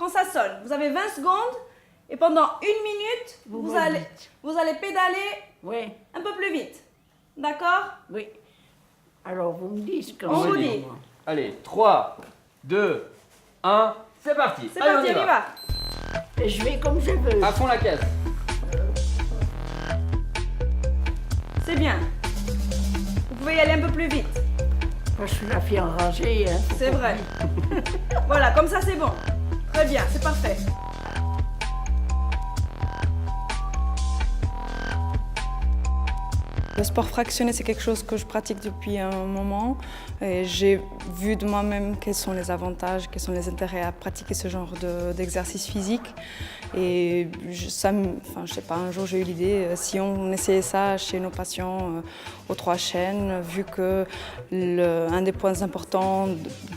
quand ça sonne, vous avez 20 secondes et pendant 1 minute, vous allez pédaler un peu plus vite. D'accord? Oui. Alors, vous me dites quand on vous dit. Allez, 3, 2, 1, c'est parti. C'est parti, on y va. Et je vais comme je veux. À fond la caisse. C'est bien. Vous pouvez y aller un peu plus vite. Moi, je suis la fille enragée. Hein. C'est vrai. Voilà, comme ça c'est bon. Très bien, c'est parfait. Le sport fractionné, c'est quelque chose que je pratique depuis un moment. J'ai vu de moi-même quels sont les avantages, quels sont les intérêts à pratiquer ce genre d'exercice physique. Et je sais pas, un jour j'ai eu l'idée, si on essayait ça chez nos patients aux 3 chaînes, vu que un des points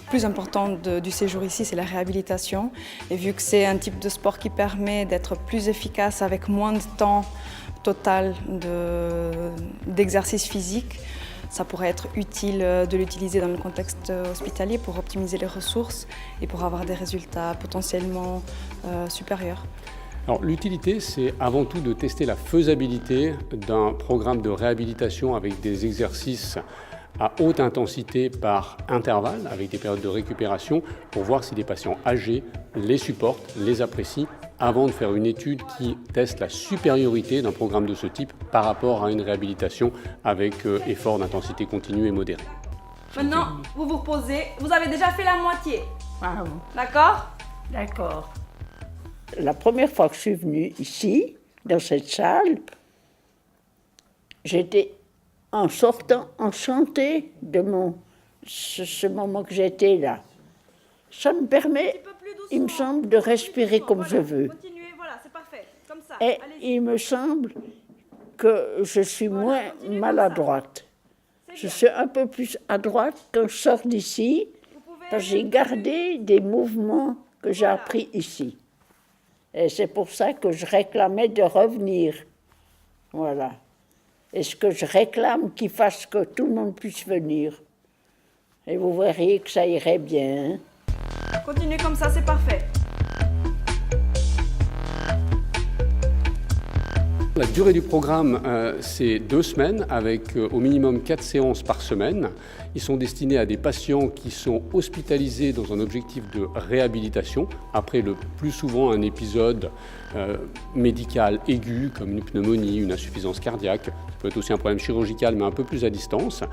plus importants du séjour ici, c'est la réhabilitation. Et vu que c'est un type de sport qui permet d'être plus efficace avec moins de temps total d'exercice physique, ça pourrait être utile de l'utiliser dans le contexte hospitalier pour optimiser les ressources et pour avoir des résultats potentiellement supérieurs. Alors, l'utilité, c'est avant tout de tester la faisabilité d'un programme de réhabilitation avec des exercices à haute intensité par intervalle, avec des périodes de récupération, pour voir si les patients âgés les supportent, les apprécient, avant de faire une étude qui teste la supériorité d'un programme de ce type par rapport à une réhabilitation avec effort d'intensité continue et modéré. Maintenant, vous vous reposez. Vous avez déjà fait la moitié. Ah bon. D'accord? D'accord. La première fois que je suis venue ici, dans cette salle, j'étais en sortant enchantée de ce moment que j'étais là. Ça me permet, il me semble, de respirer comme je veux. Continuez, voilà, c'est parfait. Comme ça. Et il me semble que je suis moins maladroite. Je suis un peu plus à droite quand je sors d'ici, parce que j'ai gardé des mouvements que j'ai appris ici. Et c'est pour ça que je réclamais de revenir. Voilà. Et ce que je réclame, qu'il fasse que tout le monde puisse venir. Et vous verriez que ça irait bien. Hein? Continuez comme ça, c'est parfait. La durée du programme, c'est 2 semaines avec au minimum 4 séances par semaine. Ils sont destinés à des patients qui sont hospitalisés dans un objectif de réhabilitation, après le plus souvent un épisode médical aigu, comme une pneumonie, une insuffisance cardiaque. Ça peut être aussi un problème chirurgical, mais un peu plus à distance.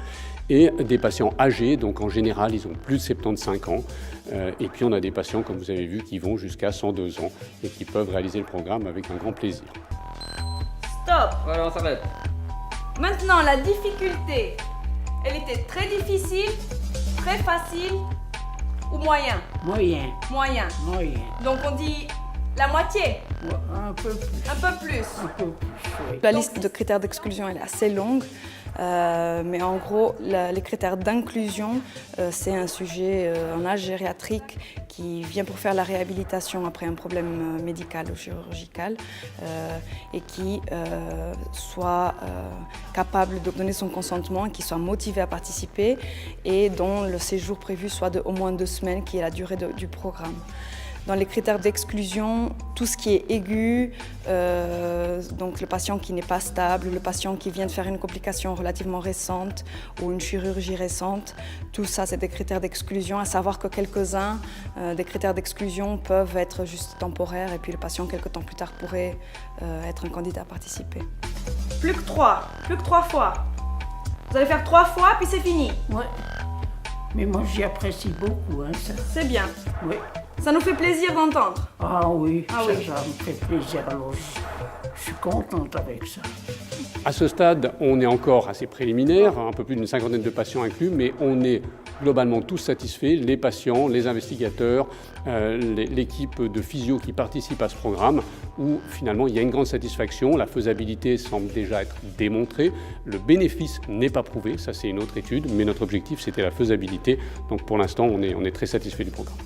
Et des patients âgés, donc en général, ils ont plus de 75 ans. Et puis on a des patients, comme vous avez vu, qui vont jusqu'à 102 ans et qui peuvent réaliser le programme avec un grand plaisir. Stop! Voilà, on s'arrête. Maintenant, la difficulté, elle était très difficile, très facile ou moyen? Moyen. Moyen. Moyen. Donc on dit la moitié? Un peu plus. Un peu plus. Un peu plus, oui. La liste de critères d'exclusion elle est assez longue, mais en gros, les critères d'inclusion, c'est un sujet en âge gériatrique qui vient pour faire la réhabilitation après un problème médical ou chirurgical et qui soit capable de donner son consentement, qui soit motivé à participer et dont le séjour prévu soit de au moins 2 semaines, qui est la durée du programme. Dans les critères d'exclusion, tout ce qui est aigu, donc le patient qui n'est pas stable, le patient qui vient de faire une complication relativement récente ou une chirurgie récente, tout ça c'est des critères d'exclusion, à savoir que quelques-uns des critères d'exclusion peuvent être juste temporaires et puis le patient quelques temps plus tard pourrait être un candidat à participer. Plus que 3 fois. Vous allez faire 3 fois puis c'est fini. Ouais. Mais moi j'y apprécie beaucoup, hein, ça. C'est bien. Oui. Ça nous fait plaisir d'entendre. Ah oui, Ah ça, oui. ça me fait plaisir. Alors, je suis contente avec ça. À ce stade, on est encore assez préliminaire, un peu plus d'une 50aine de patients inclus, mais on est globalement tous satisfaits, les patients, les investigateurs, l'équipe de physio qui participe à ce programme, où finalement il y a une grande satisfaction, la faisabilité semble déjà être démontrée, le bénéfice n'est pas prouvé, ça c'est une autre étude, mais notre objectif c'était la faisabilité, donc pour l'instant on est très satisfait du programme.